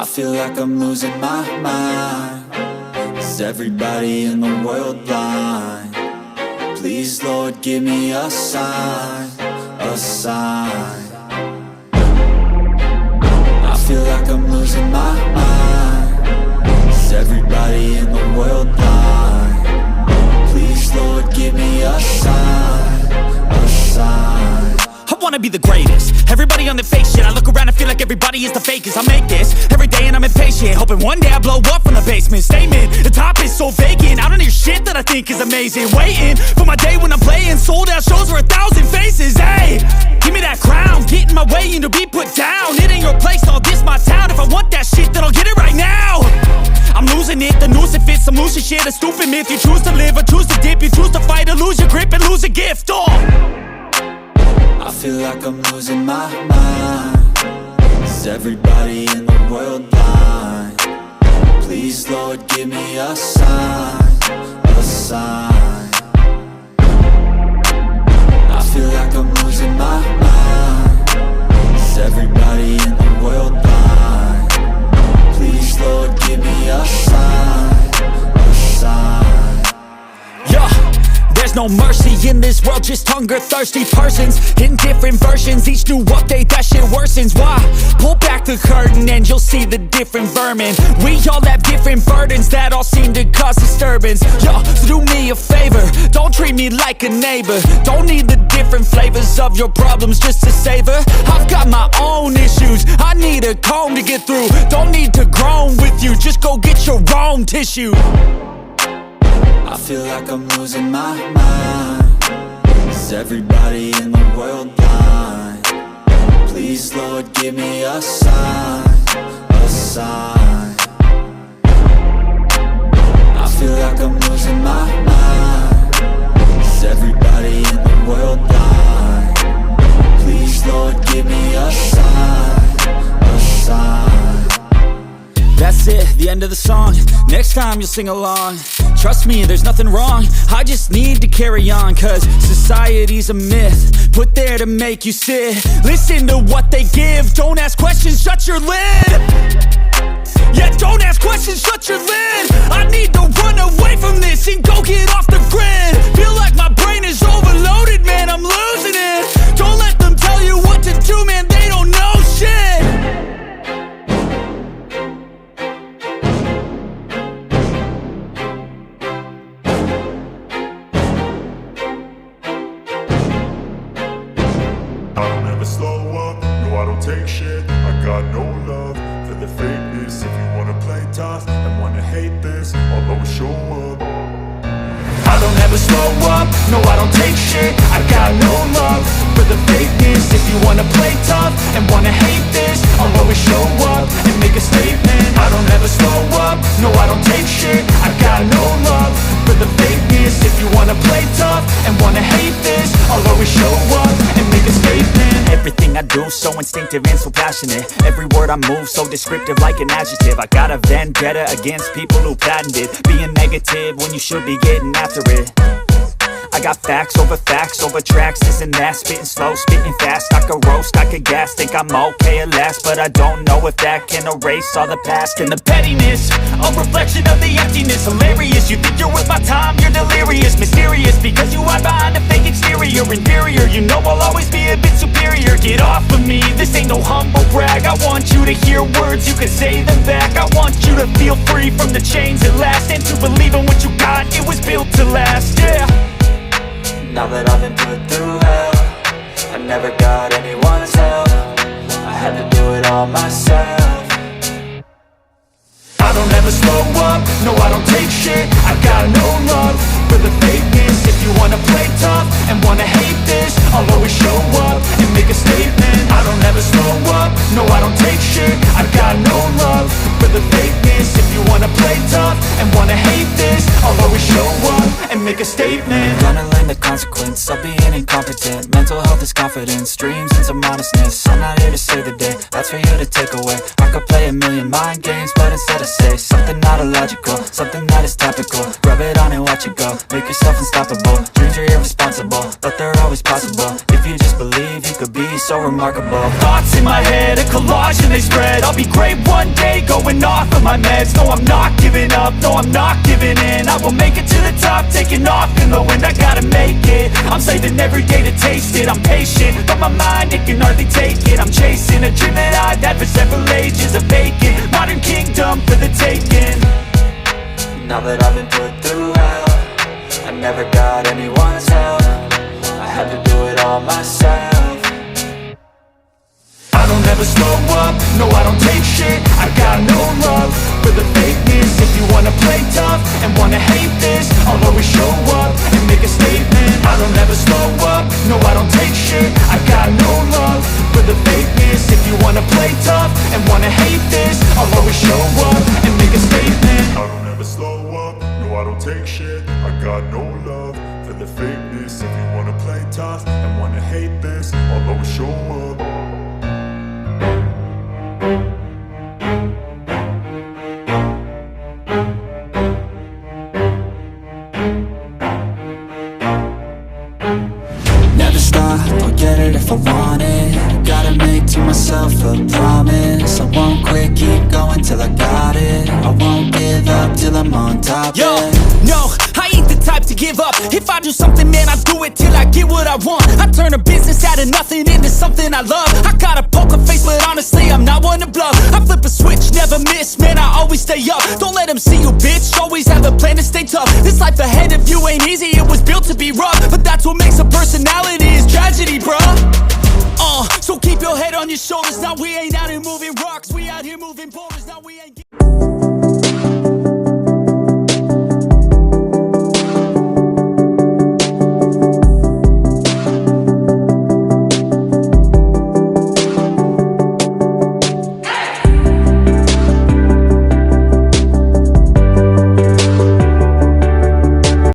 feel like I'm losing my mind. Is everybody in the world blind? Please, Lord, give me a sign, a sign. I feel like I'm losing my mind. Is everybody in the world blind? Please, Lord, give me a sign, a sign. I wanna be the greatest. Everybody on the fake shit. I look around and feel like everybody is the fakest. I make this every day and I'm impatient, hoping one day I blow up from the basement. Statement, the top is so vacant. I don't hear shit that I think is amazing. Waiting for my day when I'm playing sold out shows for 1,000 faces. Hey, give me that crown, get in my way and to be put down. It ain't your place, all this my town. If I want that shit, then I'll get it right now. I'm losing it, the noose it fits, I'm losing shit. A stupid myth, you choose to live or choose to dip. You choose to fight or lose your grip and lose a gift. I feel like I'm losing my mind. Is everybody in the world blind? Please, Lord, give me a sign, a sign. I feel like I'm losing my mind. Is everybody in the world blind? Please, Lord, give me a sign, a sign. Yeah. There's no mercy in this world, just hunger-thirsty persons in different versions. Each new update, that shit worsens. Why? Pull back the curtain and you'll see the different vermin. We all have different burdens that all seem to cause disturbance. Yo, so do me a favor, don't treat me like a neighbor. Don't need the different flavors of your problems just to savor. I've got my own issues, I need a comb to get through. Don't need to groan with you, just go get your own tissue. I feel like I'm losing my mind. Is everybody in the world blind? Please, Lord, give me a sign, a sign. I feel like I'm losing my mind. Is everybody in the world blind? Please, Lord, give me a sign, a sign. That's it, the end of the song. Next time you'll sing along. Trust me, there's nothing wrong. I just need to carry on, cause society's a myth put there to make you sit. Listen to what they give. Don't ask questions, shut your lid. Yeah, don't ask questions, shut your lid. I need to run away from this and go get off the grid. Feel like my brain is overloaded, man, I'm losing it. Don't let them tell you what to do, man, they don't know shit. Take shit, I got no love for the fakeness. If you wanna play tough and wanna hate this, I'll always show up. I don't ever slow up, no I don't take shit. I got no love for the fakeness. If you wanna play tough and wanna hate this, I'll always show up and make a statement. I don't ever slow up, no I don't take shit. I got no love for the fakeness. If you wanna play tough and wanna hate this, I'll always show up and make a statement. Everything I do so instinctive and so passionate. Every word I move so descriptive like an adjective. I got a vendetta against people who patented being negative when you should be getting after it. I got facts over tracks, this and that. Spitting slow, spitting fast, I could roast, I could gas. Think I'm okay at last, but I don't know if that can erase all the past. And the pettiness, a reflection of the emptiness. Hilarious, you think you're worth my time, you're delirious. Mysterious, because you hide behind a fake exterior. Inferior, you know I'll always be a bit superior. Get off of me, this ain't no humble brag. I want you to hear words, you can say them back. I want you to feel free from the chains at last, and to believe in what you got, it was built to last, yeah. Now that I've been put through hell, I never got anyone's help. I had to do it all myself. I don't ever slow up, no I don't take shit. I got no love for the fakeness. If you wanna play tough and wanna hate this, I'll always show up and make a statement. I don't ever slow up, no I don't take shit. I got no love for the fakeness. If you wanna play tough and wanna hate this, I'll always show up and make a statement. Gonna learn the consequence of being incompetent. Mental health is confidence, dreams and some honestness. I'm not here to save the day, that's for you to take away. I could play a million mind games, but instead I say something not illogical, something that is topical. Rub it on and watch it go, make yourself unstoppable. Dreams are irresponsible, but they're always possible. If you just believe, you could be so remarkable. Thoughts in my head, a collage and they spread. I'll be great one day, going off of my meds. No, I'm not giving up, no, I'm not giving in. I will make it to the top, taking off in the wind. I gotta make it, I'm saving every day to taste it. I'm patient, but my mind, it can hardly take it. I'm chasing a dream that I've had for several ages. A vacant, modern kingdom for the taking. Now that I've been put through hell, I never got anyone's help. I had to do it all myself. I don't ever slow up, no I don't take shit. I got no love for the fakeness. If you wanna play tough and wanna hate this, I'll always show up and make a statement. I don't ever slow up, no I don't take shit. I got no love for the fakeness. If you wanna play tough and wanna hate this, I'll always show up and make a statement. I don't ever slow up, no I don't take shit. I got no love for the fakeness. If you wanna play tough and wanna hate this, I'll always show up. Never stop, I'll get it if I want it. Gotta make to myself a promise. I won't quit, keep going till I got it. I won't give up till I'm on top. Yo, yeah. no, I ain't the type to give up. If I do something, man, I do it till I get what I want. I turn a business out of nothing into something I love. I got a poker face, but honestly, I'm not one to bluff. I flip a switch, never miss, man, I always stay up. Don't let them see you, bitch, always have a plan to stay tough. This life ahead of you ain't easy, it was built to be rough. But that's what makes a personality, is tragedy, bruh. So keep your head on your shoulders. Now we ain't out here moving rocks, we out here moving boulders. Now we ain't